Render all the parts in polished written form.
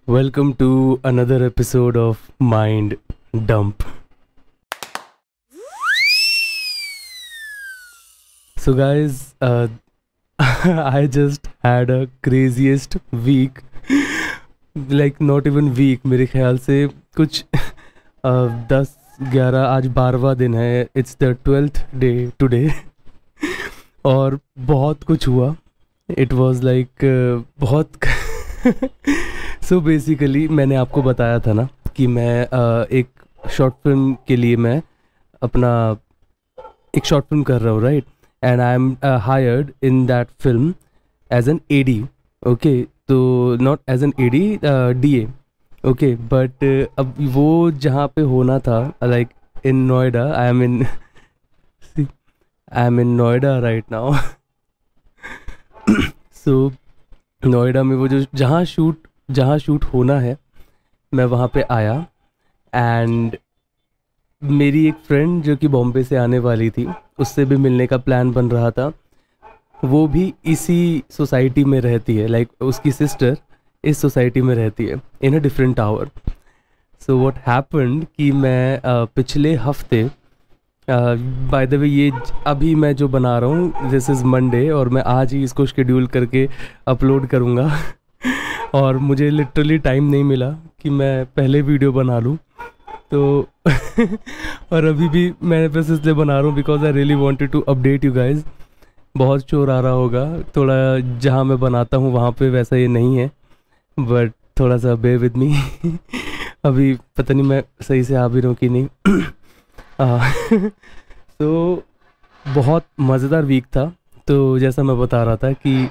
Welcome to another episode of Mind Dump. So, guys, I just had a craziest week. Like, not even week. मेरे ख्याल से कुछ 10-11 आज 12वां दिन है. It's the 12th day today. और बहुत कुछ हुआ. It was like बहुत सो बेसिकली मैंने आपको बताया था ना कि मैं एक शॉर्ट फिल्म के लिए मैं अपना एक शॉर्ट फिल्म कर रहा हूँ, right. And I am hired in that film as an AD. Okay, तो not as an AD, DA. Okay, but अब वो जहाँ पे होना था, like in Noida. I am in Noida right now. So Noida में वो जो जहाँ शूट होना है, मैं वहाँ पे आया. एंड मेरी एक फ्रेंड जो कि बॉम्बे से आने वाली थी, उससे भी मिलने का प्लान बन रहा था. वो भी इसी सोसाइटी में रहती है, लाइक उसकी सिस्टर इस सोसाइटी में रहती है in a different tower. So what happened कि मैं पिछले हफ्ते, बाय द वे ये अभी मैं जो बना रहा हूँ, दिस इज़ मंडे, और मैं आज ही इसको शेड्यूल करके अपलोड करूँगा. और मुझे लिटरली टाइम नहीं मिला कि मैं पहले वीडियो बना लूँ, तो और अभी भी मैं बस इसलिए बना रहा हूँ because I really wanted to update you guys. बहुत शोर आ रहा होगा थोड़ा, जहाँ मैं बनाता हूँ वहाँ पे वैसा ये नहीं है, बट थोड़ा सा बेयर विद मी. अभी पता नहीं मैं सही से आ भी रहा हूँ कि नहीं. तो बहुत मज़ेदार वीक था. तो जैसा मैं बता रहा था कि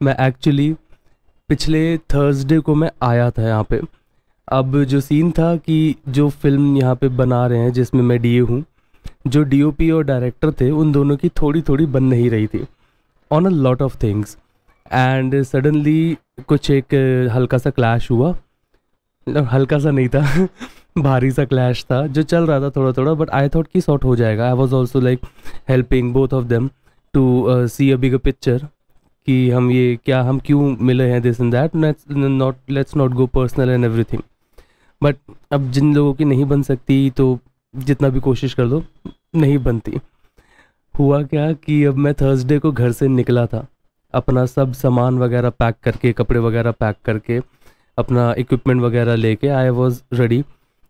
मैं एक्चुअली पिछले थर्सडे को मैं आया था यहाँ पे. अब जो सीन था कि जो फिल्म यहाँ पे बना रहे हैं जिसमें मैं डीए हूँ, जो डीओपी और डायरेक्टर थे उन दोनों की थोड़ी थोड़ी बन नहीं रही थी on a lot of things. And suddenly कुछ एक हल्का सा क्लैश हुआ. हल्का सा नहीं था, भारी सा क्लैश था जो चल रहा था थोड़ा थोड़ा, बट आई थॉट कि सॉर्ट हो जाएगा. I was also like helping both of them to see a bigger picture कि हम क्यों मिले हैं, this and that. Let's not go personal and everything. But अब जिन लोगों की नहीं बन सकती तो जितना भी कोशिश कर दो नहीं बनती. हुआ क्या कि अब मैं थर्सडे को घर से निकला था, अपना सब सामान वगैरह पैक करके, कपड़े वगैरह पैक करके, अपना इक्विपमेंट वगैरह लेके आई वॉज रेडी.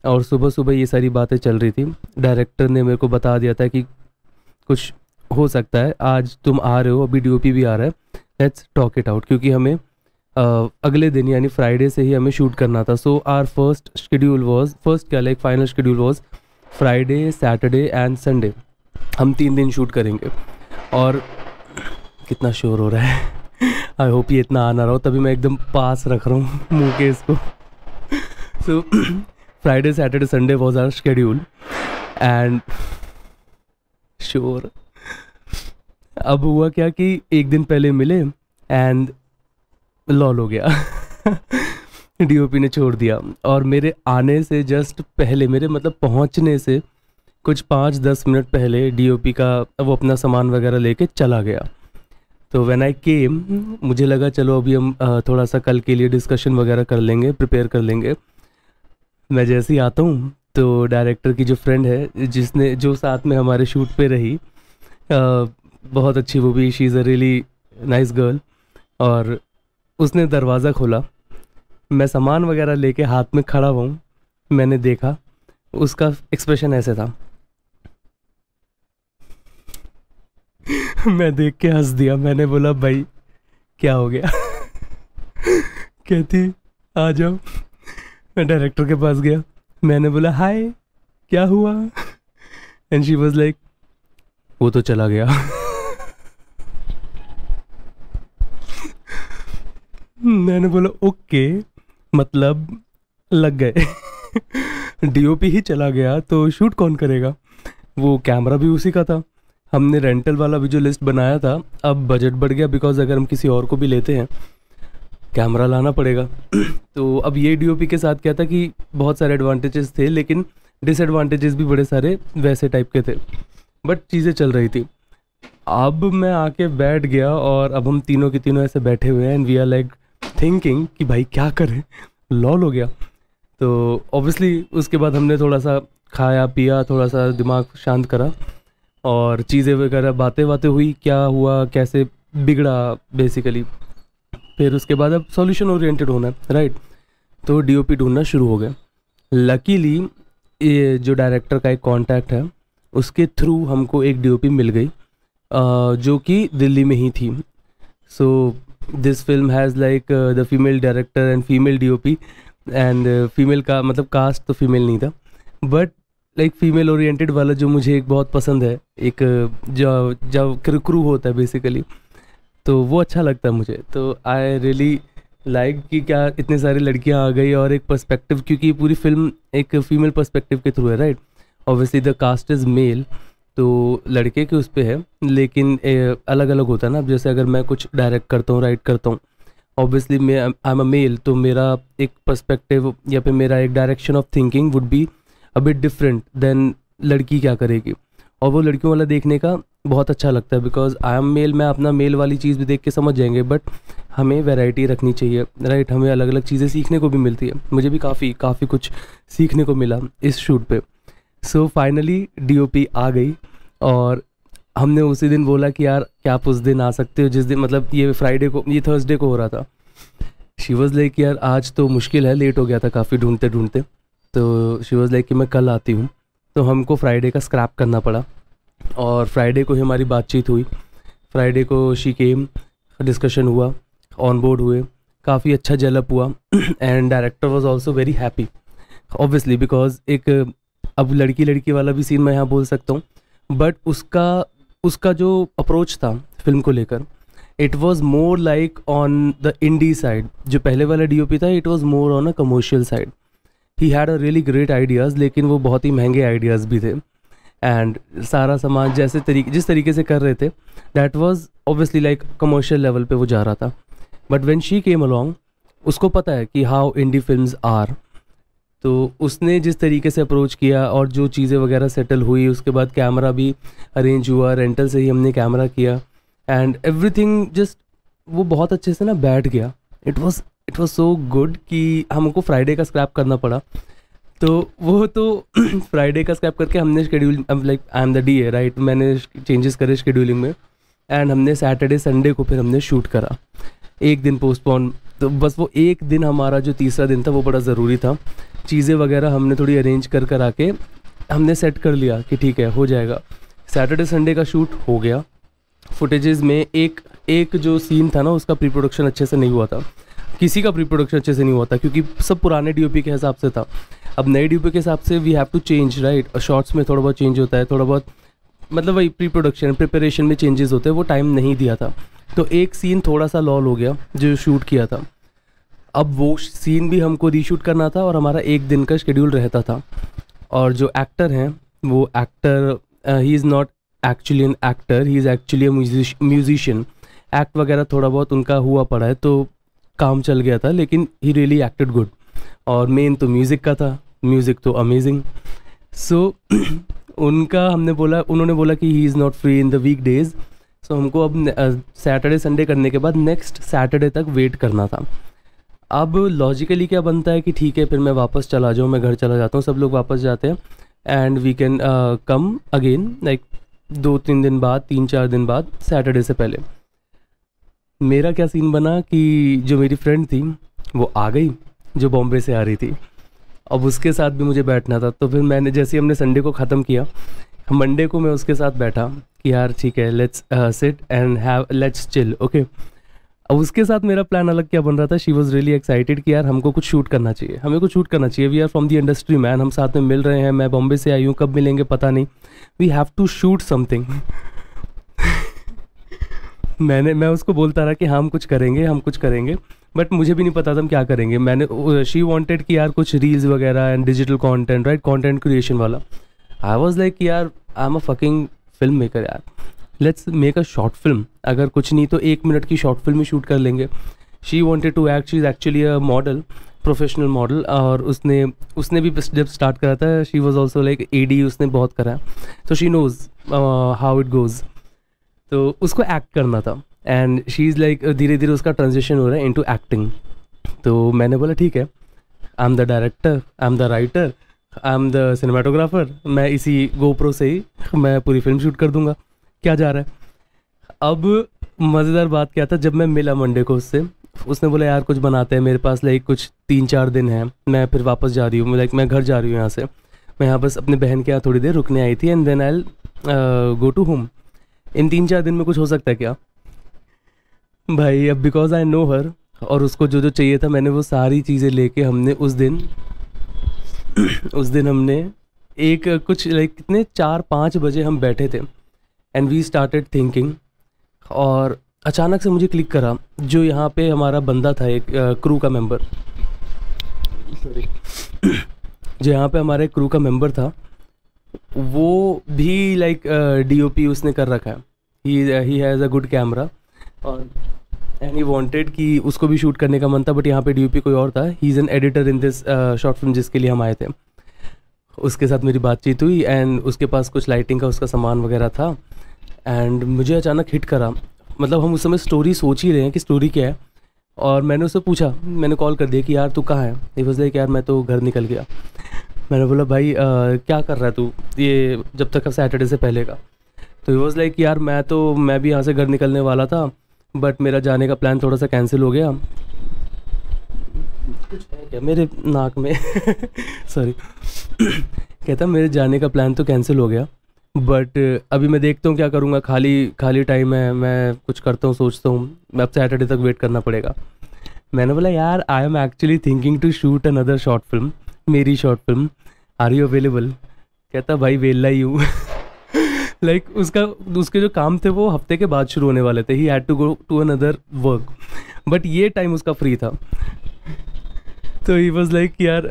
और सुबह सुबह ये सारी बातें चल रही थी. डायरेक्टर ने मेरे को बता दिया था कि कुछ हो सकता है, आज तुम आ रहे हो, अभी डीओपी भी आ रहा है, लेट्स टॉक इट आउट. क्योंकि हमें अगले दिन यानी फ्राइडे से ही हमें शूट करना था. So our final schedule was Friday, Saturday and Sunday. हम 3 दिन शूट करेंगे. और कितना शोर हो रहा है. आई होप ये इतना आ ना रहा हो, तभी मैं एकदम पास रख रहा हूँ मुँह के इसको. So Friday, Saturday, Sunday was our schedule and शोर. अब हुआ क्या कि एक दिन पहले मिले एंड लॉल हो गया. डीओपी ने छोड़ दिया. और मेरे आने से जस्ट पहले, मेरे मतलब पहुंचने से कुछ 5-10 मिनट पहले डीओपी का वो अपना सामान वगैरह लेके चला गया. तो व्हेन आई केम, मुझे लगा चलो अभी हम थोड़ा सा कल के लिए डिस्कशन वगैरह कर लेंगे, प्रिपेयर कर लेंगे. मैं जैसे ही आता हूँ तो डायरेक्टर की जो फ्रेंड है, जो साथ में हमारे शूट पे रही, बहुत अच्छी वो भी, she is a really nice girl. और उसने दरवाज़ा खोला, मैं सामान वगैरह लेके हाथ में खड़ा हूँ. मैंने देखा उसका एक्सप्रेशन ऐसे था. मैं देख के हंस दिया. मैंने बोला भाई क्या हो गया. कहती आ जाओ. मैं डायरेक्टर के पास गया. मैंने बोला हाय क्या हुआ. एंड शी वाज लाइक वो तो चला गया. मैंने बोला ओके, मतलब लग गए. डीओपी ही चला गया तो शूट कौन करेगा. वो कैमरा भी उसी का था. हमने रेंटल वाला भी जो लिस्ट बनाया था, अब बजट बढ़ गया बिकॉज अगर हम किसी और को भी लेते हैं कैमरा लाना पड़ेगा. तो अब ये डीओपी के साथ क्या था कि बहुत सारे एडवांटेजेस थे, लेकिन डिसएडवांटेजेस भी बड़े सारे वैसे टाइप के थे. बट चीज़ें चल रही थी. अब मैं आके बैठ गया और अब हम तीनों के तीनों ऐसे बैठे हुए हैं and we are like thinking कि भाई क्या करें. लॉल हो गया। तो ऑब्वियसली उसके बाद हमने थोड़ा सा खाया पिया, थोड़ा सा दिमाग शांत करा और चीज़ें वगैरह बातें बातें हुई, क्या हुआ कैसे बिगड़ा बेसिकली। फिर उसके बाद अब सॉल्यूशन ओरिएंटेड होना है, राइट। तो डीओपी ढूंढना शुरू हो गया। लकीली ये जो डायरेक्टर का एक कांटेक्ट है उसके थ्रू हमको एक डीओपी मिल गई, जो कि दिल्ली में ही थी। So this film has like the female director and female DOP and female का मतलब कास्ट तो फीमेल नहीं था, बट लाइक फीमेल ओरिएंटेड वाला जो मुझे एक बहुत पसंद है, एक जो जो क्रू होता है बेसिकली, तो वो अच्छा लगता है मुझे। तो आई रियली लाइक कि क्या इतने सारी लड़कियां आ गई और एक पर्सपेक्टिव, क्योंकि पूरी फिल्म एक फीमेल पर्सपेक्टिव के थ्रू है, right. Obviously the cast is male, तो लड़के के उस पे है, लेकिन अलग अलग होता है ना। अब जैसे अगर मैं कुछ डायरेक्ट करता हूँ, राइट करता हूँ, ऑब्वियसली मैं आई एम अ मेल, तो मेरा एक पर्सपेक्टिव या फिर मेरा एक direction of thinking would be a bit different than लड़की क्या करेगी। और वो लड़कियों वाला देखने का बहुत अच्छा लगता है, बिकॉज आई एम मेल, मैं अपना मेल वाली चीज़ भी देख के समझ जाएंगे, बट हमें वैरायटी रखनी चाहिए, राइट। हमें अलग अलग चीज़ें सीखने को भी मिलती है। मुझे भी काफ़ी कुछ सीखने को मिला इस शूट पे। सो फाइनली डीओपी आ गई और हमने उसी दिन बोला कि यार क्या आप उस दिन आ सकते हो जिस दिन, मतलब ये फ्राइडे को, ये थर्सडे को हो रहा था। शी वॉज़ लाइक यार आज तो मुश्किल है, लेट हो गया था काफ़ी ढूंढते ढूंढते। तो शी वॉज़ लाइक कि मैं कल आती हूँ। तो हमको फ्राइडे का स्क्रैप करना पड़ा और फ्राइडे को ही हमारी बातचीत हुई। फ्राइडे को शी केम, डिस्कशन हुआ, ऑन बोर्ड हुए, काफ़ी अच्छा जेलअप हुआ and director was also very happy obviously, because एक अब लड़की लड़की वाला भी सीन मैं यहाँ बोल सकता हूँ, बट उसका जो अप्रोच था फिल्म को लेकर, it was more like on the indie side. जो पहले वाला डीओपी था it was more on a commercial side. He had a really great ideas, लेकिन वो बहुत ही महंगे आइडियाज़ भी थे एंड सारा सामान जिस तरीके से कर रहे थे that was obviously like commercial level पे वो जा रहा था। But when she came along, उसको पता है कि हाउ इंडी फिल्म्स आर, तो उसने जिस तरीके से अप्रोच किया और जो चीज़ें वगैरह सेटल हुई, उसके बाद कैमरा भी अरेंज हुआ, रेंटल से ही हमने कैमरा किया एंड एवरीथिंग जस्ट वो बहुत अच्छे से ना बैठ गया। इट वाज सो गुड कि हमको फ्राइडे का स्क्रैप करना पड़ा। तो वो तो फ्राइडे का स्क्रैप करके हमने schedule, like I am the D A, right, मैंने चेंजेस करे शेड्यूलिंग में एंड हमने सैटरडे संडे को फिर हमने शूट करा, एक दिन पोस्टपोन। तो बस वो एक दिन हमारा जो तीसरा दिन था वो बड़ा ज़रूरी था। चीज़ें वगैरह हमने थोड़ी अरेंज कर आके हमने सेट कर लिया कि ठीक है हो जाएगा। सैटरडे संडे का शूट हो गया। फुटेजेस में एक जो सीन था ना उसका प्री प्रोडक्शन अच्छे से नहीं हुआ था, किसी का प्री प्रोडक्शन अच्छे से नहीं हुआ था, क्योंकि सब पुराने डीओपी के हिसाब से था। अब नए डीओपी के हिसाब से we have to change, right. Shorts में थोड़ा बहुत चेंज होता है, थोड़ा बहुत मतलब वही प्री प्रोडक्शन प्रिपरेशन में चेंजेस होते हैं, वो टाइम नहीं दिया था। तो एक सीन थोड़ा सा लॉल हो गया जो शूट किया था। अब वो सीन भी हमको रीशूट करना था और हमारा एक दिन का शेड्यूल रहता था। और जो एक्टर हैं वो actor, he is not actually an actor, he is actually musician. Act वगैरह थोड़ा बहुत उनका हुआ पड़ा है तो काम चल गया था, लेकिन ही रियली एक्टेड गुड। और मेन तो म्यूज़िक का था, म्यूज़िक तो अमेजिंग। सो उनका हमने बोला, उन्होंने बोला कि he is not free in the weekdays. So हमको अब सैटरडे संडे करने के बाद नेक्स्ट सैटरडे तक वेट करना था। अब लॉजिकली क्या बनता है कि ठीक है फिर मैं वापस चला जाऊँ, मैं घर चला जाता हूँ, सब लोग वापस जाते हैं and we can come again like 2-3 दिन बाद, 3-4 दिन बाद, सैटरडे से पहले। मेरा क्या सीन बना कि जो मेरी फ्रेंड थी वो आ गई, जो बॉम्बे से आ रही थी। अब उसके साथ भी मुझे बैठना था, तो फिर मैंने जैसे हमने संडे को ख़त्म किया, मंडे को मैं उसके साथ बैठा कि यार ठीक है let's sit and have let's chill, okay. अब उसके साथ मेरा प्लान अलग क्या बन रहा था। शी वॉज रियली एक्साइटेड कि यार हमको कुछ शूट करना चाहिए, हमें कुछ शूट करना चाहिए। We are from the industry man, हम साथ में मिल रहे हैं, मैं बॉम्बे से आई हूँ, कब मिलेंगे पता नहीं, we have to shoot something. मैं उसको बोलता रहा कि हम कुछ करेंगे, बट मुझे भी नहीं पता था हम क्या करेंगे। मैंने शी वांटेड कि यार कुछ रील्स वगैरह and digital content, right, content creation वाला। आई वाज लाइक यार I am a fucking film maker यार, let's make a short film. अगर कुछ नहीं तो 1 मिनट की शॉर्ट फिल्म ही शूट कर लेंगे। She wanted to act, she is actually a model, professional model. और उसने भी जब स्टार्ट करा था, she was also like AD, उसने बहुत करा, तो she knows how it goes. तो उसको एक्ट करना था एंड शी इज़ लाइक धीरे धीरे उसका ट्रांजिशन हो रहा है इनटू एक्टिंग। तो मैंने बोला ठीक है I am the director, I am the writer, I am the cinematographer, मैं इसी गोप्रो से ही मैं पूरी फिल्म शूट कर दूंगा, क्या जा रहा है। अब मज़ेदार बात क्या था, जब मैं मिला मंडे को उससे, उसने बोला यार कुछ बनाते हैं, मेरे पास लाइक कुछ 3-4 दिन है, मैं फिर वापस जा रही हूँ, लाइक मैं घर जा रही हूँ यहाँ से, मैं यहाँ बस अपने बहन के यहाँ थोड़ी देर रुकने आई थी and then I go to home. इन 3-4 दिन में कुछ हो सकता है क्या भाई। अब बिकॉज आई नो हर, और उसको जो जो चाहिए था मैंने वो सारी चीज़ें लेके हमने उस दिन उस दिन हमने एक कुछ लाइक कितने 4-5 बजे हम बैठे थे एंड वी स्टार्टेड थिंकिंग। और अचानक से मुझे क्लिक करा, जो यहाँ पे हमारा बंदा था एक क्रू का मेंबर, सॉरी जो यहाँ पे हमारे क्रू का मेंबर था, वो भी लाइक डीओपी उसने कर रखा है, he has a good camera, और एंड ही वांटेड कि उसको भी शूट करने का मन था, बट यहाँ पे डीओपी कोई और था, he is an editor in this short film जिसके लिए हम आए थे। उसके साथ मेरी बातचीत हुई एंड उसके पास कुछ लाइटिंग का उसका सामान वगैरह था एंड मुझे अचानक हिट करा, मतलब हम उस समय स्टोरी सोच ही रहे हैं कि स्टोरी क्या है, और मैंने उससे पूछा, मैंने कॉल कर दिया कि यार तू कहाँ है। ही वाज लाइक यार मैं तो घर निकल गया। मैंने बोला भाई क्या कर रहा है तू ये जब तक सैटरडे से पहले का। तो ही वाज लाइक यार मैं भी यहाँ से घर निकलने वाला था, बट मेरा जाने का प्लान थोड़ा सा कैंसिल हो गया। कुछ है क्या मेरे नाक में सॉरी कहता मेरे जाने का प्लान तो कैंसिल हो गया, बट अभी मैं देखता हूँ क्या करूँगा, खाली टाइम है, मैं कुछ करता हूँ, सोचता हूँ, अब सैटरडे तक वेट करना पड़ेगा। मैंने बोला यार I am actually thinking to shoot another short film, मेरी short film, are you available. कहता भाई वेला ही हूँ लाइक उसके जो काम थे वो हफ्ते के बाद शुरू होने वाले थे, he had to go to another work, but ये टाइम उसका फ्री था। तो ही वॉज लाइक यार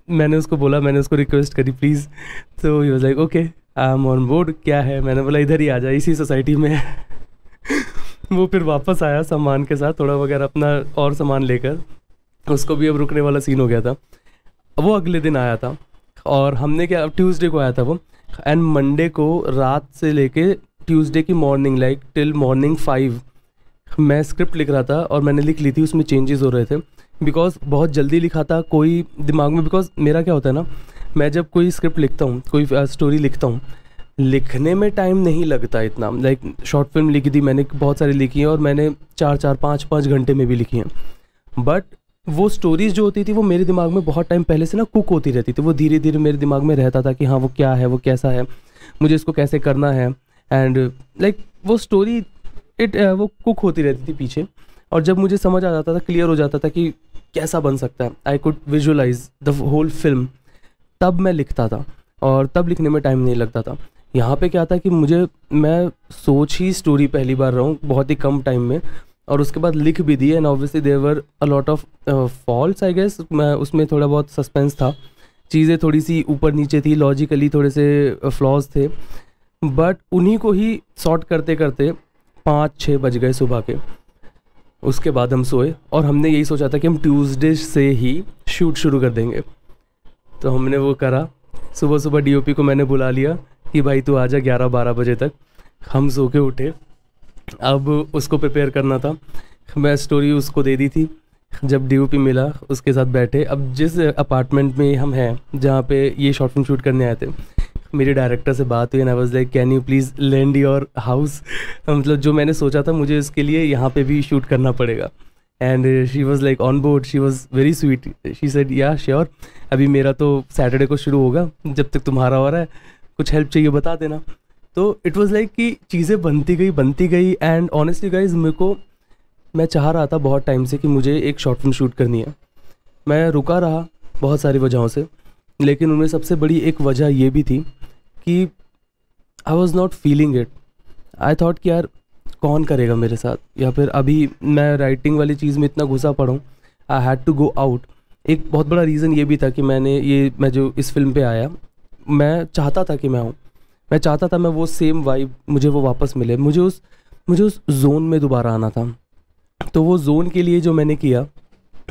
मैंने उसको बोला, मैंने उसको रिक्वेस्ट करी प्लीज़, तो he was like okay I am on board. क्या है, मैंने बोला इधर ही आ जा, इसी सोसाइटी में वो फिर वापस आया सामान के साथ, थोड़ा वगैरह अपना और सामान लेकर, उसको भी अब रुकने वाला सीन हो गया था। वो अगले दिन आया था और हमने क्या, ट्यूसडे को आया था वो, एंड मंडे को रात से लेके ट्यूसडे की मॉर्निंग लाइक टिल मॉर्निंग 5 मैं स्क्रिप्ट लिख रहा था, और मैंने लिख ली थी, उसमें चेंजेस हो रहे थे बिकॉज बहुत जल्दी लिखा था कोई दिमाग में। बिकॉज मेरा क्या होता है ना, मैं जब कोई स्क्रिप्ट लिखता हूँ, कोई स्टोरी लिखता हूँ, लिखने में टाइम नहीं लगता इतना। लाइक शॉर्ट फिल्म लिखी थी मैंने, बहुत सारी लिखी हैं, और मैंने 4-4 5-5 घंटे में भी लिखी हैं, बट वो स्टोरीज़ जो होती थी वो मेरे दिमाग में बहुत टाइम पहले से ना कुक होती रहती थी, वो धीरे धीरे मेरे दिमाग में रहता था कि हाँ वो क्या है, वो कैसा है, मुझे इसको कैसे करना है, एंड लाइक वो स्टोरी वो कुक होती रहती थी पीछे। और जब मुझे समझ आ जाता था, क्लियर हो जाता था कि कैसा बन सकता है, I could visualise the whole film, तब मैं लिखता था, और तब लिखने में टाइम नहीं लगता था। यहाँ पे क्या था कि मैं सोच ही स्टोरी पहली बार रहा हूँ बहुत ही कम टाइम में, और उसके बाद लिख भी दी, and obviously there were a lot of faults I guess, उसमें थोड़ा बहुत सस्पेंस था, चीज़ें थोड़ी सी ऊपर नीचे थी, लॉजिकली थोड़े से फ्लॉज थे, बट उन्हीं को ही सॉर्ट करते करते 5-6 बज गए सुबह के। उसके बाद हम सोए, और हमने यही सोचा था कि हम ट्यूसडे से ही शूट शुरू कर देंगे। तो हमने वो करा, सुबह सुबह डीओपी को मैंने बुला लिया कि भाई तू आ जा 11-12 बजे तक। हम सो के उठे, अब उसको प्रिपेयर करना था, मैं स्टोरी उसको दे दी थी। जब डीओपी मिला उसके साथ बैठे, अब जिस अपार्टमेंट में हम हैं जहाँ पे ये शॉर्ट फिल्म शूट करने आए थे, मेरे डायरेक्टर से बात हुई and I was like can you please land your house, मतलब जो मैंने सोचा था मुझे इसके लिए यहाँ पे भी शूट करना पड़ेगा। And she was like on board, she was very sweet, she said या श्योर, अभी मेरा तो सैटरडे को शुरू होगा, जब तक तुम्हारा हो रहा है कुछ हेल्प चाहिए बता देना। तो इट वाज लाइक कि चीज़ें बनती गई एंड ऑनेस्टली गाइज मैं चाह रहा था बहुत टाइम से कि मुझे एक शॉर्ट फिल्म शूट करनी है। मैं रुका रहा बहुत सारी वजहों से, लेकिन उनमें सबसे बड़ी एक वजह ये भी थी कि I was not feeling it. I thought कि यार कौन करेगा मेरे साथ, या फिर अभी मैं राइटिंग वाली चीज़ में इतना घुसा पड़ा हूँ, I had to go out. एक बहुत बड़ा रीज़न ये भी था कि मैं जो इस फिल्म पे आया, मैं चाहता था कि मैं चाहता था मैं वो सेम वाइब मुझे वो वापस मिले, मुझे उस जोन में दोबारा आना था। तो वो जोन के लिए जो मैंने किया,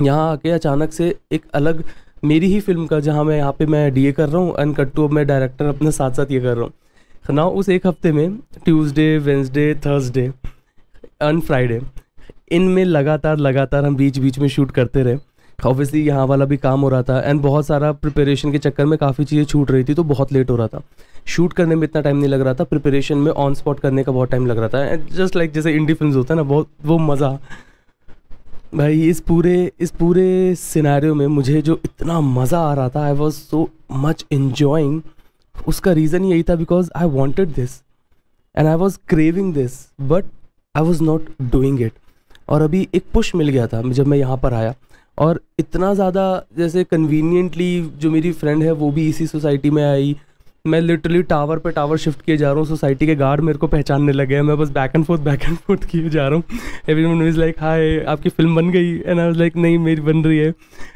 यहाँ आके अचानक से एक अलग मेरी ही फिल्म का, जहाँ मैं यहाँ पे मैं डीए कर रहा हूँ एंड कट टू अब मैं डायरेक्टर अपने साथ साथ ये कर रहा हूँ ना। उस एक हफ्ते में Tuesday, Wednesday, Thursday and Friday, इनमें लगातार हम बीच बीच में शूट करते रहे, ऑब्वियसली यहाँ वाला भी काम हो रहा था एंड बहुत सारा प्रिपरेशन के चक्कर में काफ़ी चीज़ें छूट रही थी, तो बहुत लेट हो रहा था। शूट करने में इतना टाइम नहीं लग रहा था, प्रिपरेशन में ऑन स्पॉट करने का बहुत टाइम लग रहा था। एंड जस्ट लाइक जैसे इंडी फिल्म्स होता है ना, बहुत वो मज़ा भाई। इस पूरे सिनेरियो में मुझे जो इतना मज़ा आ रहा था, I was so much enjoying. उसका रीज़न यही था because I wanted this and I was craving this, but I was not doing it. और अभी एक पुश मिल गया था जब मैं यहाँ पर आया, और इतना ज़्यादा जैसे कन्वीनियंटली जो मेरी फ्रेंड है वो भी इसी सोसाइटी में आई। मैं लिटरली टावर पे टावर शिफ्ट किए जा रहा हूँ, सोसाइटी के गार्ड मेरे को पहचानने लगे हैं, मैं बस बैक एंड फोर्थ किए जा रहा हूँ। एवरीवन इज़ लाइक हाय आपकी फिल्म बन गई, एंड आई वाज लाइक नहीं मेरी बन रही है।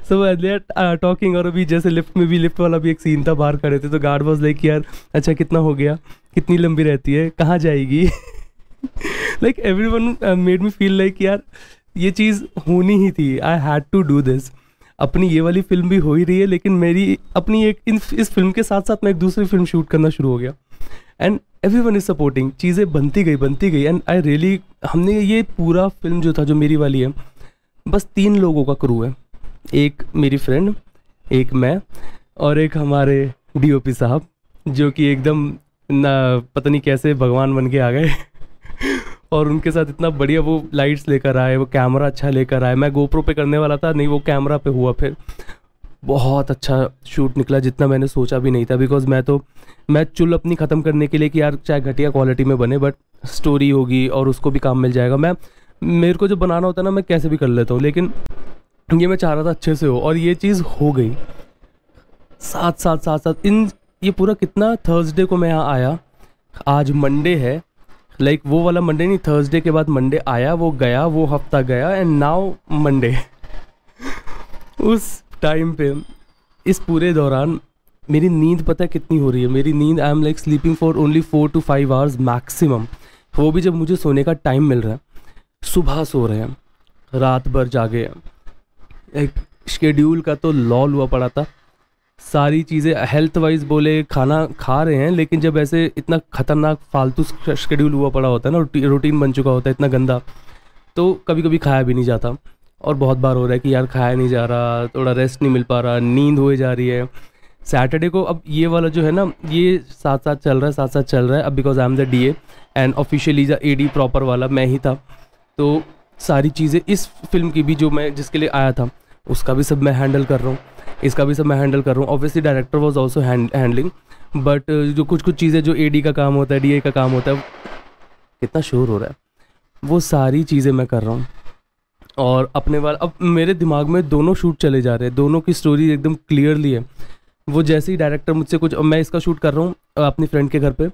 सो दे आर टॉकिंग। और अभी जैसे लिफ्ट में भी, लिफ्ट वाला भी एक सीन था, बाहर खड़े थे, तो गार्ड वाज लाइक यार अच्छा कितना हो गया, कितनी लंबी रहती है, कहाँ जाएगी। Like everyone made me feel like यार ये चीज़ होनी ही थी, I had to do this. अपनी ये वाली फिल्म भी हो ही रही है, लेकिन मेरी अपनी एक इस फिल्म के साथ साथ मैं एक दूसरी फिल्म शूट करना शुरू हो गया, एंड एवरीवन इज़ सपोर्टिंग। चीज़ें बनती गई एंड आई रियली, हमने ये पूरा फिल्म जो था जो मेरी वाली है, बस 3 लोगों का क्रू है। एक मेरी फ्रेंड, एक मैं, और एक हमारे डीओपी साहब, जो कि एकदम ना पता नहीं कैसे भगवान बन के आ गए। और उनके साथ इतना बढ़िया वो लाइट्स लेकर आए, वो कैमरा अच्छा लेकर आए। मैं गोप्रो पे करने वाला था, नहीं वो कैमरा पे हुआ। फिर बहुत अच्छा शूट निकला, जितना मैंने सोचा भी नहीं था। बिकॉज मैं चुल अपनी ख़त्म करने के लिए कि यार चाहे घटिया क्वालिटी में बने, बट स्टोरी होगी और उसको भी काम मिल जाएगा। मेरे को जो बनाना होता है ना, मैं कैसे भी कर लेता हूँ, लेकिन ये मैं चाह रहा था अच्छे से हो, और ये चीज़ हो गई। साथ ये पूरा कितना, थर्सडे को मैं यहाँ आया, आज मंडे है, लाइक वो वाला मंडे नहीं, थर्सडे के बाद मंडे आया, वो गया, वो हफ्ता गया, एंड नाउ मंडे। उस टाइम पे, इस पूरे दौरान मेरी नींद पता है कितनी हो रही है? मेरी नींद, I am like sleeping for only 4 to 5 hours maximum. वो भी जब मुझे सोने का टाइम मिल रहा है। सुबह सो रहे हैं, रात भर जागे हैं। एक शेड्यूल का तो लॉल हुआ पड़ा था। सारी चीज़ें हेल्थ वाइज बोले खाना खा रहे हैं, लेकिन जब ऐसे इतना ख़तरनाक फालतू शेड्यूल हुआ पड़ा होता है ना, रूटीन बन चुका होता है इतना गंदा, तो कभी कभी खाया भी नहीं जाता। और बहुत बार हो रहा है कि यार खाया नहीं जा रहा, थोड़ा रेस्ट नहीं मिल पा रहा, नींद हो जा रही है। सैटरडे को अब ये वाला जो है ना, ये साथ साथ चल रहा है अब, because I am the DA and officially the AD proper वाला मैं ही था। तो सारी चीज़ें इस फिल्म की भी, जो मैं जिसके लिए आया था, उसका भी सब मैं हैंडल कर रहा हूँ, इसका भी सब मैं हैंडल कर रहा हूँ। Obviously director was also handling, but जो कुछ चीज़ें जो एडी का काम होता है, डीए का काम होता है, कितना शोर हो रहा है, वो सारी चीज़ें मैं कर रहा हूँ। और अपने वाला, अब मेरे दिमाग में दोनों शूट चले जा रहे हैं, दोनों की स्टोरी एकदम क्लियरली है। वो जैसे ही डायरेक्टर मुझसे कुछ, मैं इसका शूट कर रहा हूँ अपनी फ्रेंड के घर पे,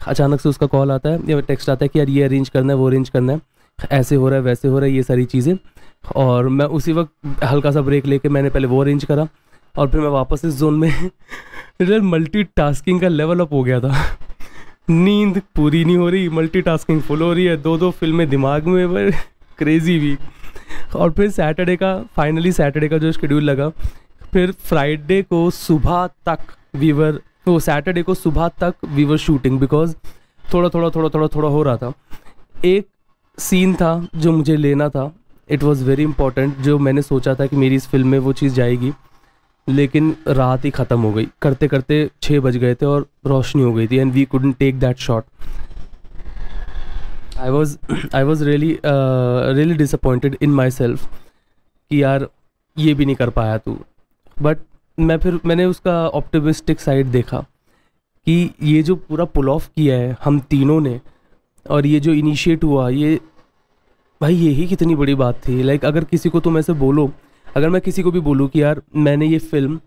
अचानक से उसका कॉल आता है या टेक्स्ट आता है कि यार ये अरेंज करना है, वो अरेंज करना है, ऐसे हो रहा है, वैसे हो रहा है, ये सारी चीज़ें। और मैं उसी वक्त हल्का सा ब्रेक लेके मैंने पहले वो अरेंज करा, और फिर मैं वापस इस जोन में मल्टीटास्किंग का लेवल अप हो गया था। नींद पूरी नहीं हो रही, मल्टीटास्किंग फुल हो रही है, 2 फिल्में दिमाग में, क्रेजी वीक। और फिर फाइनली सैटरडे का जो शेड्यूल लगा, फिर फ्राइडे को सुबह तक सैटरडे को सुबह तक वी वर शूटिंग, बिकॉज थोड़ा हो रहा था। एक सीन था जो मुझे लेना था, इट वॉज़ वेरी इंपॉर्टेंट, जो मैंने सोचा था कि मेरी इस फिल्म में वो चीज़ जाएगी, लेकिन रात ही ख़त्म हो गई। करते करते 6 बज गए थे और रोशनी हो गई थी, and we couldn't take that shot. I was really disappointed in myself कि यार ये भी नहीं कर पाया तू। बट मैंने उसका ऑप्टिमिस्टिक साइड देखा कि ये जो पूरा पुल ऑफ किया है हम तीनों ने, और ये जो इनिशिएट हुआ, ये भाई यही कितनी बड़ी बात थी। लाइक अगर किसी को तुम ऐसे बोलो, अगर मैं किसी को भी बोलूँ कि यार मैंने ये फिल्म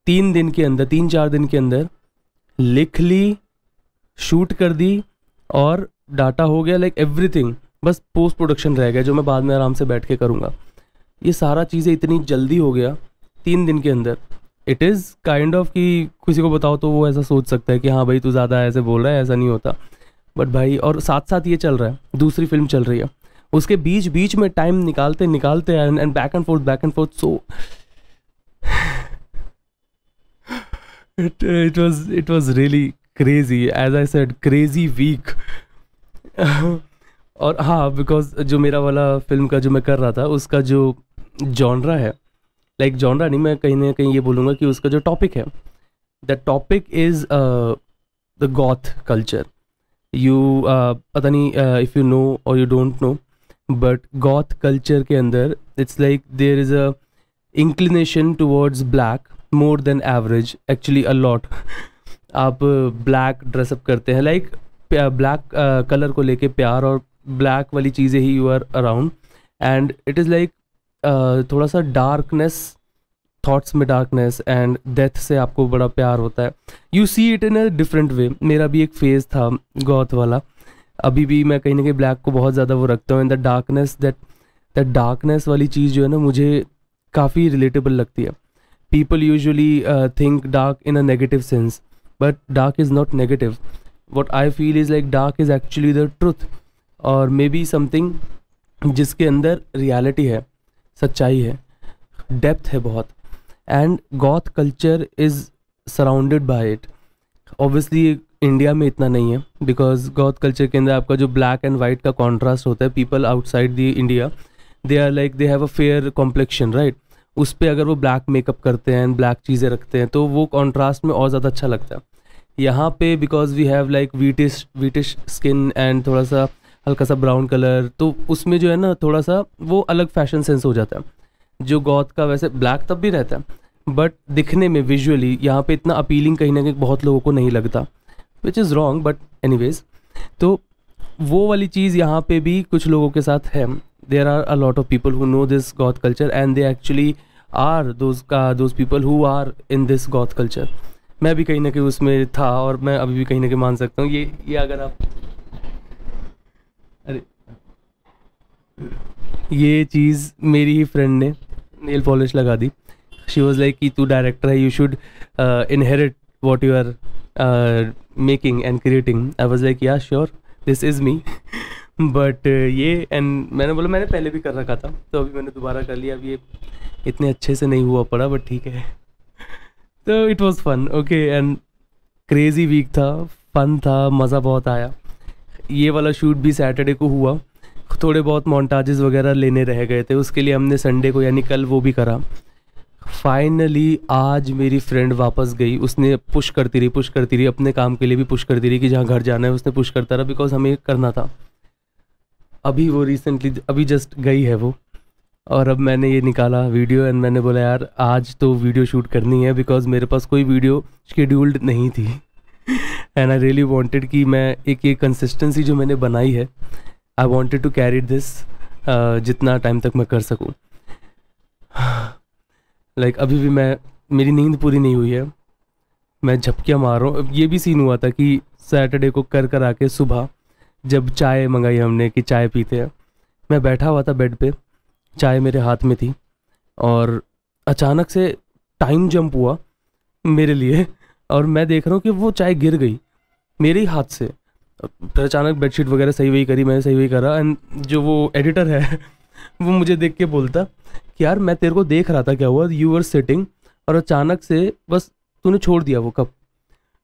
3-4 दिन के अंदर लिख ली, शूट कर दी और डाटा हो गया, लाइक एवरीथिंग, बस पोस्ट प्रोडक्शन रह गया जो मैं बाद में आराम से बैठ के करूँगा, ये सारा चीज़ें इतनी जल्दी हो गया 3 दिन के अंदर। इट इज़ काइंड ऑफ कि किसी को बताओ तो वो ऐसा सोच सकता है कि हाँ भाई तू ज़्यादा ऐसे बोल रहा है, ऐसा नहीं होता। बट भाई, और साथ साथ ये चल रहा है, दूसरी फिल्म चल रही है, उसके बीच में टाइम निकालते and back and fourth, so it was really crazy, as I said, crazy week। और हाँ, बिकॉज जो मेरा वाला फिल्म का जो मैं कर रहा था, उसका जो जॉनरा है लाइक जॉनरा नहीं, मैं कहीं ना कहीं ये बोलूँगा कि उसका जो टॉपिक है, the topic is the goth culture. You पता नहीं इफ़ यू नो और you don't know, but goth culture के अंदर it's like there is a inclination towards black more than average, actually a lot. आप black dress up करते हैं, like black colour को लेके प्यार और ब्लैक वाली चीज़ें ही you are around, and it is like थोड़ा सा डार्कनेस, थॉट्स में डार्कनेस एंड डेथ से आपको बड़ा प्यार होता है। You see it in a different way. मेरा भी एक फेज़ था गॉथ वाला, अभी भी मैं कहीं ना कहीं ब्लैक को बहुत ज़्यादा वो रखता हूँ, and the darkness, that darkness वाली चीज़ जो है ना मुझे काफ़ी रिलेटेबल लगती है। People usually think dark in a negative sense, but dark is not negative. What I feel is like dark is actually the truth, और मे बी समथिंग जिसके अंदर रियलिटी है, सच्चाई है, डेप्थ है बहुत, and goth culture is surrounded by it. Obviously India में इतना नहीं है, बिकॉज गॉथ कल्चर के अंदर आपका जो ब्लैक एंड वाइट का कॉन्ट्रास्ट होता है, people outside the India they are like they have a fair complexion, right. उस पर अगर वो ब्लैक मेकअप करते हैं, ब्लैक चीज़ें रखते हैं, तो वो कॉन्ट्रास्ट में और ज़्यादा अच्छा लगता है। यहाँ पे because we have like wheatish skin and थोड़ा सा हल्का सा ब्राउन कलर, तो उसमें जो है ना थोड़ा सा वो अलग फैशन सेंस हो जाता है। जो गॉथ का वैसे ब्लैक तब भी रहता है, बट दिखने में विजुअली यहाँ पे इतना अपीलिंग कहीं ना कहीं बहुत लोगों को नहीं लगता, which is wrong, but anyways. तो वो वाली चीज़ यहाँ पे भी कुछ लोगों के साथ है। There are a lot of people who know this goth culture, and they actually are those people who are in this goth culture. मैं भी कहीं ना कहीं उसमें था, और मैं अभी भी कहीं ना कहीं मान सकता हूँ। ये अगर आप, अरे ये चीज़ मेरी ही फ्रेंड ने नेल पॉलिश लगा दी। शी वॉज लाइक कि तू डायरेक्टर है, you should inherit what you are making and creating. I was like yeah sure, this is me. But yeah, and मैंने बोला मैंने पहले भी कर रखा था, तो अभी मैंने दोबारा कर लिया। अब ये इतने अच्छे से नहीं हुआ पड़ा, बट ठीक है। तो it was fun, okay, and crazy week था, फन था, मज़ा बहुत आया। ये वाला शूट भी सैटरडे को हुआ। थोड़े बहुत मोन्टाजेस वगैरह लेने रह गए थे, उसके लिए हमने संडे को यानी कल वो भी करा। फाइनली आज मेरी फ्रेंड वापस गई। उसने पुश करती रही अपने काम के लिए भी पुश करती रही कि जहाँ घर जाना है उसने पुश करता रहा, बिकॉज हमें करना था। अभी वो रिसेंटली अभी जस्ट गई है वो, और अब मैंने ये निकाला वीडियो, एंड मैंने बोला यार आज तो वीडियो शूट करनी है, बिकॉज मेरे पास कोई वीडियो शेड्यूल्ड नहीं थी। एंड आई रियली वांटेड कि मैं एक ये कंसिस्टेंसी जो मैंने बनाई है, I wanted to carry this जितना टाइम तक मैं कर सकूं। लाइक अभी भी मेरी नींद पूरी नहीं हुई है, मैं झपकियाँ मार रहा हूँ। ये भी सीन हुआ था कि सैटरडे को कर आके सुबह जब चाय मंगाई हमने कि चाय पीते हैं, मैं बैठा हुआ था बेड पे, चाय मेरे हाथ में थी, और अचानक से टाइम जंप हुआ मेरे लिए, और मैं देख रहा हूँ कि वो चाय गिर गई मेरे ही हाथ से। फिर अचानक बेडशीट वगैरह सही वही करी, मैंने सही वही करा, एंड जो वो एडिटर है वो मुझे देख के बोलता कि यार मैं तेरे को देख रहा था, क्या हुआ, यू वर सिटिंग और अचानक से बस तूने छोड़ दिया वो कप।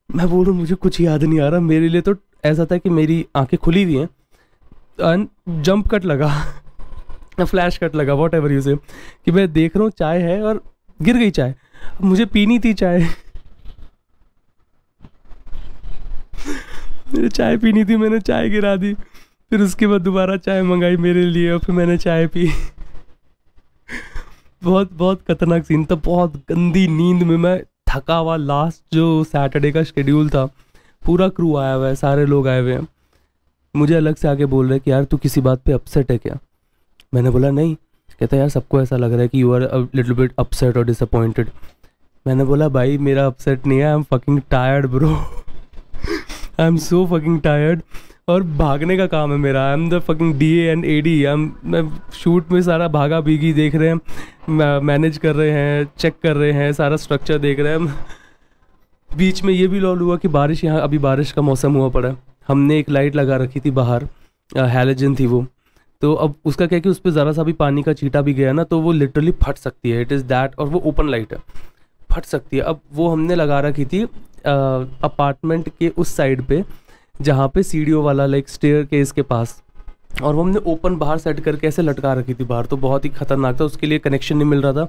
मैं बोल रहा हूँ मुझे कुछ याद नहीं आ रहा। मेरे लिए तो ऐसा था कि मेरी आंखें खुली हुई हैं, एंड जंप कट लगा फ्लैश कट लगा, वॉट एवर यू से, कि मैं देख रहा हूँ चाय है और गिर गई चाय। मुझे पीनी थी चाय मुझे चाय पीनी थी, मैंने चाय गिरा दी। फिर उसके बाद दोबारा चाय मंगाई मेरे लिए, और फिर मैंने चाय पी। बहुत बहुत खतरनाक सीन था। बहुत गंदी नींद में मैं थका हुआ। लास्ट जो सैटरडे का शेड्यूल था, पूरा क्रू आया हुआ है, सारे लोग आए हुए हैं। मुझे अलग से आके बोल रहे कि यार तू किसी बात पे अपसेट है क्या? मैंने बोला नहीं। कहता यार सबको ऐसा लग रहा है कि you are a little bit upset और डिसअपॉइंटेड। मैंने बोला भाई मेरा अपसेट नहीं है, I am fucking tired bro, I am so fucking tired. और भागने का काम है मेरा, I am the fucking DA and AD। मैं शूट में सारा भागा भीगी देख रहे हैं, मैनेज कर रहे हैं, चेक कर रहे हैं, सारा स्ट्रक्चर देख रहे हैं। बीच में ये भी लॉल हुआ कि बारिश, यहाँ अभी बारिश का मौसम हुआ पड़ा। हमने एक लाइट लगा रखी थी बाहर, हैलोजन थी वो, तो अब उसका क्या कि उस पर ज़रा सा भी पानी का छींटा भी गया ना तो वो लिटरली फट सकती है। इट इज़ दैट, और वो ओपन लाइट है, फट सकती है। अब वो हमने लगा रखी थी अपार्टमेंट के उस साइड पे जहाँ पे सीढ़ियों वाला लाइक स्टेयर केस के पास, और वो हमने ओपन बाहर सेट करके ऐसे लटका रखी थी बाहर। तो बहुत ही खतरनाक था, उसके लिए कनेक्शन नहीं मिल रहा था।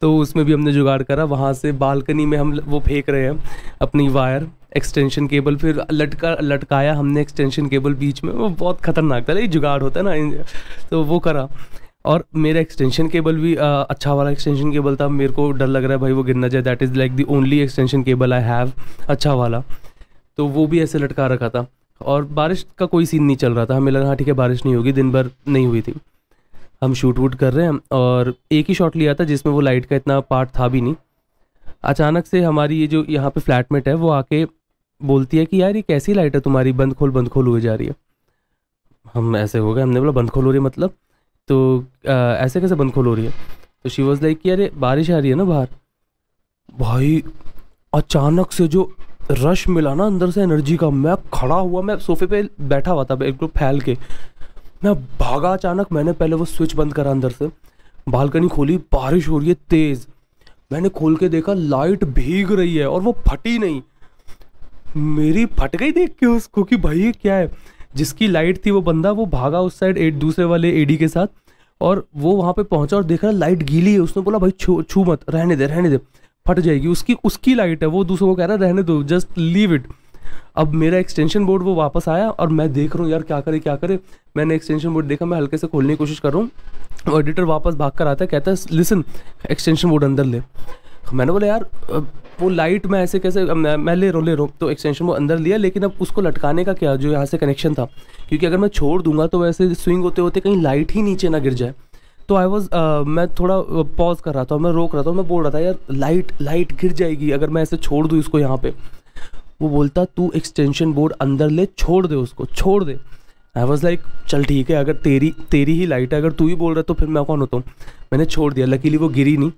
तो उसमें भी हमने जुगाड़ करा। वहाँ से बालकनी में हम वो फेंक रहे हैं अपनी वायर, एक्सटेंशन केबल, फिर लटकाया हमने एक्सटेंशन केबल बीच में। वो बहुत ख़तरनाक था, लेकिन जुगाड़ होता है ना, तो वो करा। और मेरा एक्सटेंशन केबल भी अच्छा वाला एक्सटेंशन केबल था। मेरे को डर लग रहा है भाई वो गिर ना जाए, that is like the only extension cable I have अच्छा वाला। तो वो भी ऐसे लटका रखा था। और बारिश का कोई सीन नहीं चल रहा था, हमें लगा हाँ ठीक है बारिश नहीं होगी, दिन भर नहीं हुई थी। हम शूट वूट कर रहे हैं और एक ही शॉट लिया था जिसमें वो लाइट का इतना पार्ट था भी नहीं। अचानक से हमारी ये जो यहाँ पे फ्लैटमेट है वो आके बोलती है कि यार ये कैसी लाइट है तुम्हारी, बंद खोल हुई जा रही है। हम ऐसे हो गए, हमने बोला बंद खोल हो रही है मतलब, तो ऐसे कैसे बंद खोल हो रही है? तो शी वॉज लाइक कि यार बारिश आ रही है ना बाहर। भाई अचानक से जो रश मिला ना अंदर से एनर्जी का, मैं खड़ा हुआ, मैं सोफे पे बैठा हुआ था बिल्कुल फैल के, मैं भागा। अचानक मैंने पहले वो स्विच बंद करा, अंदर से बालकनी खोली, बारिश हो रही है तेज़। मैंने खोल के देखा लाइट भीग रही है और वो फटी नहीं। मेरी फट गई देख के उसको कि भाई ये क्या है। जिसकी लाइट थी वो बंदा वो भागा उस साइड दूसरे वाले एडी के साथ, और वो वहाँ पे पहुंचा और देख रहा लाइट गीली है। उसने बोला भाई छू मत, रहने दे फट जाएगी। उसकी लाइट है, वो दूसरों को कह रहा है रहने दो, जस्ट लीव इट। अब मेरा एक्सटेंशन बोर्ड वो वापस आया और मैं देख रहा हूँ यार क्या करे। मैंने एक्सटेंशन बोर्ड देखा, मैं हल्के से खोलने की कोशिश कर रहा हूँ, और एडिटर वापस भाग कर आता है, कहता है लिसन एक्सटेंशन बोर्ड अंदर ले। मैंने बोला यार वो लाइट मैं ऐसे कैसे, मैं ले रहा हूँ। तो एक्सटेंशन बोर्ड अंदर लिया, लेकिन अब उसको लटकाने का क्या, जो यहाँ से कनेक्शन था, क्योंकि अगर मैं छोड़ दूंगा तो वैसे स्विंग होते होते कहीं लाइट ही नीचे ना गिर जाए। तो मैं थोड़ा पॉज कर रहा था, मैं रोक रहा था, मैं बोल रहा था यार लाइट गिर जाएगी अगर मैं ऐसे छोड़ दूँ इसको यहाँ पे। वो बोलता तू एक्सटेंशन बोर्ड अंदर ले, छोड़ दे उसको, छोड़ दे। आई वॉज लाइक चल ठीक है, अगर तेरी ही लाइट है, अगर तू ही बोल रहा तो फिर मैं कौन होता हूँ। मैंने छोड़ दिया, लकीली वो गिरी नहीं,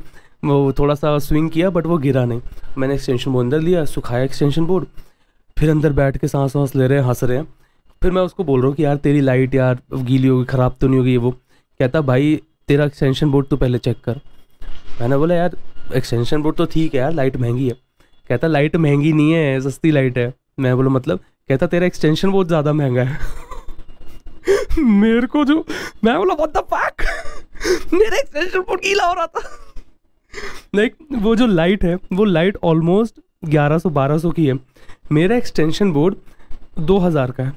वो थोड़ा सा स्विंग किया बट वो गिरा नहीं। मैंने एक्सटेंशन बोर्ड अंदर लिया, सुखाया एक्सटेंशन बोर्ड, फिर अंदर बैठ के सांस ले रहे हैं, हंस रहे हैं। फिर मैं उसको बोल रहा हूँ कि यार तेरी लाइट यार गीली होगी, ख़राब तो नहीं होगी ये वो। कहता भाई तेरा एक्सटेंशन बोर्ड तो पहले चेक कर। मैंने बोला यार एक्सटेंशन बोर्ड तो ठीक है यार, लाइट महंगी है। कहता लाइट महंगी नहीं है, सस्ती लाइट है। मैं बोला मतलब? कहता तेरा एक्सटेंशन बोर्ड ज़्यादा महंगा है। मेरे को जो, मैं बोला व्हाट द फक, मेरा एक्सटेंशन बोर्ड गीला हो रहा था। लाइक वो जो लाइट है वो लाइट ऑलमोस्ट 1100-1200 की है, मेरा एक्सटेंशन बोर्ड 2000 का है।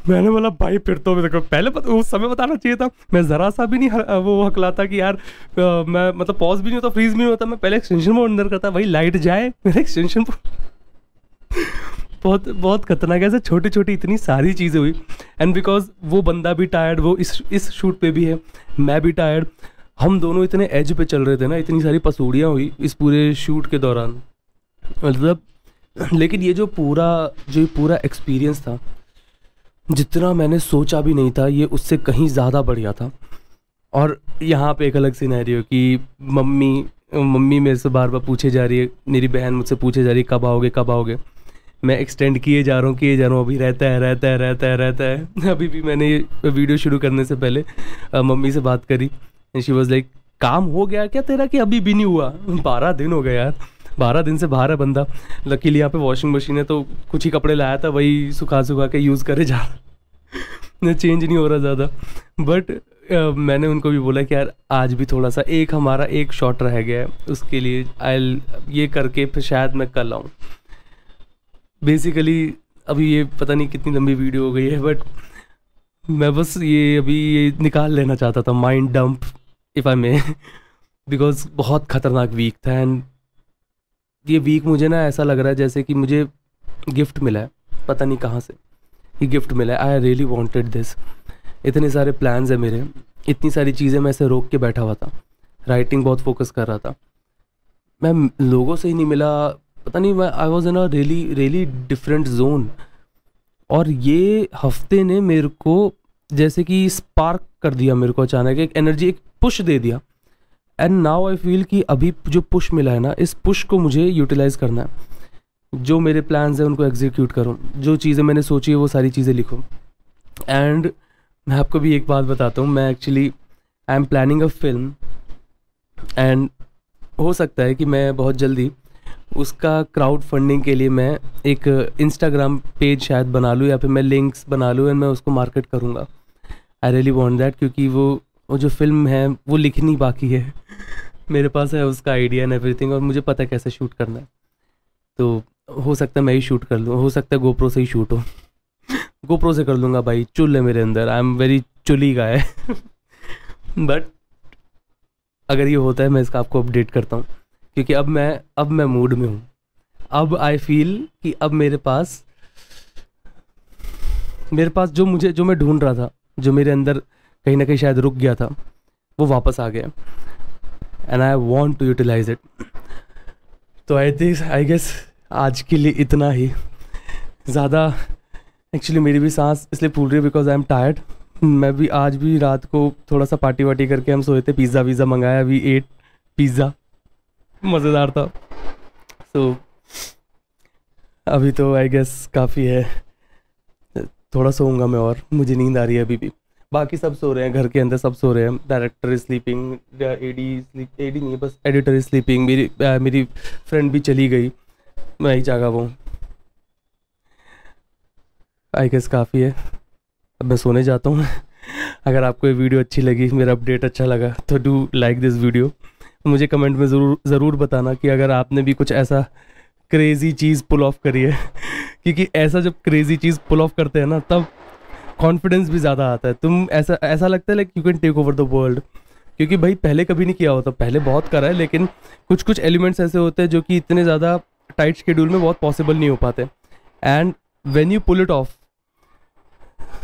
मैंने बोला भाई फिर तो देखो पहले उस समय बताना चाहिए था। मैं ज़रा सा भी नहीं वो हकलाता कि यार मैं मतलब पॉज भी नहीं होता, फ्रीज भी नहीं होता, मैं पहले एक्सटेंशन बोर्ड अंदर करता। भाई लाइट जाए, मेरा एक्सटेंशन बोर्ड। बहुत खतरनाक है। ऐसे छोटी छोटी इतनी सारी चीज़ें हुई। एंड बिकॉज वो बंदा भी टायर्ड, वो इस शूट पे भी है, मैं भी टायर्ड, हम दोनों इतने एज पे चल रहे थे ना, इतनी सारी पसूड़ियाँ हुई इस पूरे शूट के दौरान, मतलब। लेकिन ये जो पूरा एक्सपीरियंस था, जितना मैंने सोचा भी नहीं था, ये उससे कहीं ज़्यादा बढ़िया था। और यहाँ पे एक अलग सिनेरियो कि मम्मी मेरे से बार बार पूछे जा रही है, मेरी बहन मुझसे पूछे जा रही है कब आओगे। मैं एक्सटेंड किए जा रहा हूँ, अभी रहता है। अभी भी मैंने ये वीडियो शुरू करने से पहले मम्मी से बात करी, शी वॉज लाइक काम हो गया क्या तेरा कि अभी भी नहीं हुआ? 12 दिन हो गए यार, 12 दिन से बाहर है बंदा। लकीली यहाँ पे वॉशिंग मशीन है तो कुछ ही कपड़े लाया था, वही सुखा के यूज़ करे जा रहा, चेंज नहीं हो रहा ज़्यादा। बट मैंने उनको भी बोला कि यार आज भी थोड़ा सा हमारा एक शॉट रह गया है, उसके लिए ये करके फिर शायद मैं कल आऊँ। बेसिकली अभी ये पता नहीं कितनी लंबी वीडियो हो गई है, बट मैं बस ये निकाल लेना चाहता था, mind dump if I may, because बहुत ख़तरनाक वीक था। एंड ये वीक मुझे ना ऐसा लग रहा है जैसे कि मुझे गिफ्ट मिला है, पता नहीं कहाँ से ये गिफ्ट मिला है। आई रियली वांटेड दिस। इतने सारे प्लान्स हैं मेरे, इतनी सारी चीज़ें मैं ऐसे रोक के बैठा हुआ था, राइटिंग बहुत फोकस कर रहा था, मैं लोगों से ही नहीं मिला, पता नहीं, मैं I was in a really different zone. और ये हफ्ते ने मेरे को जैसे कि स्पार्क कर दिया, मेरे को अचानक एक एनर्जी, एक पुश दे दिया। एंड नाउ आई फील कि अभी जो पुश मिला है ना, इस पुश को मुझे यूटिलाइज़ करना है। जो मेरे प्लान्स हैं उनको एग्जीक्यूट करूँ, जो चीज़ें मैंने सोची है वो सारी चीज़ें लिखूँ। एंड मैं आपको भी एक बात बताता हूँ, मैं actually I am planning a film, and हो सकता है कि मैं बहुत जल्दी उसका क्राउड फंडिंग के लिए मैं एक इंस्टाग्राम पेज शायद बना लूँ, या फिर मैं लिंक्स बना लूँ एंड मैं उसको मार्केट करूँगा। आई रियली वांट दैट, क्योंकि वो जो फिल्म है वो लिखनी बाकी है। मेरे पास है उसका आइडिया एंड एवरीथिंग, और मुझे पता है कैसे शूट करना है। तो हो सकता है मैं ही शूट कर लूँ, हो सकता है गोप्रो से ही शूट हो। गोप्रो से कर लूँगा भाई, चुल है मेरे अंदर, आई एम वेरी चुली गाय। बट अगर ये होता है मैं इसका आपको अपडेट करता हूँ, क्योंकि अब मैं मूड में हूँ। अब आई फील कि अब मेरे पास जो मैं ढूंढ रहा था, जो मेरे अंदर कहीं ना कहीं शायद रुक गया था, वो वापस आ गया, and I want to utilize it. तो आई गेस आज के लिए इतना ही। ज़्यादा एक्चुअली मेरी भी सांस इसलिए फूल रही है बिकॉज आई एम टायर्ड। मैं भी आज भी रात को थोड़ा सा पार्टी वार्टी करके हम सोए थे, पिज़्ज़ा वीज़ा मंगाया, अभी एट पिज़्ज़ा, मज़ेदार था। सो अभी तो आई गेस काफ़ी है, थोड़ा सोऊंगा मैं और मुझे नींद आ रही है अभी भी। बाकी सब सो रहे हैं, घर के अंदर सब सो रहे हैं। डायरेक्टर इज स्लीपिंग, एडी नहीं है, बस एडिटर इज स्लीपिंग। मेरी फ्रेंड भी चली गई, मैं ही जागा वो। आई गेस काफ़ी है, अब मैं सोने जाता हूँ। अगर आपको ये वीडियो अच्छी लगी, मेरा अपडेट अच्छा लगा, तो डू लाइक दिस वीडियो। मुझे कमेंट में ज़रूर बताना कि अगर आपने भी कुछ ऐसा क्रेज़ी चीज़ पुल ऑफ करी है। क्योंकि ऐसा जब क्रेज़ी चीज़ पुल ऑफ करते हैं ना, तब कॉन्फिडेंस भी ज़्यादा आता है। तुम ऐसा लगता है like you can take over the world. क्योंकि भाई पहले कभी नहीं किया होता, पहले बहुत करा है, लेकिन कुछ एलिमेंट्स ऐसे होते हैं जो कि इतने ज़्यादा टाइट शेड्यूल में बहुत पॉसिबल नहीं हो पाते। And when you pull it off,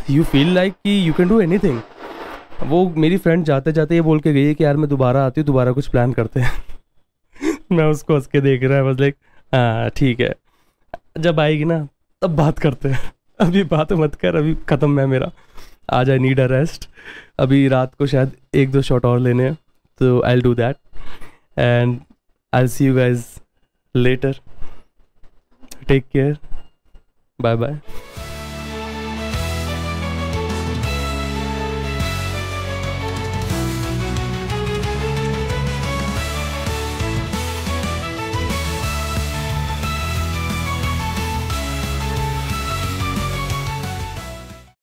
you feel like कि यू कैन डू एनीथिंग। वो मेरी फ्रेंड जाते जाते ये बोल के गई है कि यार मैं दोबारा आती हूँ, दोबारा कुछ प्लान करते हैं। मैं उसको हंस के देख रहा है, बस लाइक हाँ ठीक है, जब आएगी ना तब बात करते हैं, अभी बात मत कर, अभी ख़त्म है मेरा। आज आई नीड अ रेस्ट। अभी रात को शायद 1-2 शॉट और लेने हैं, तो I will do that and I will see you guys later. Take care, bye bye.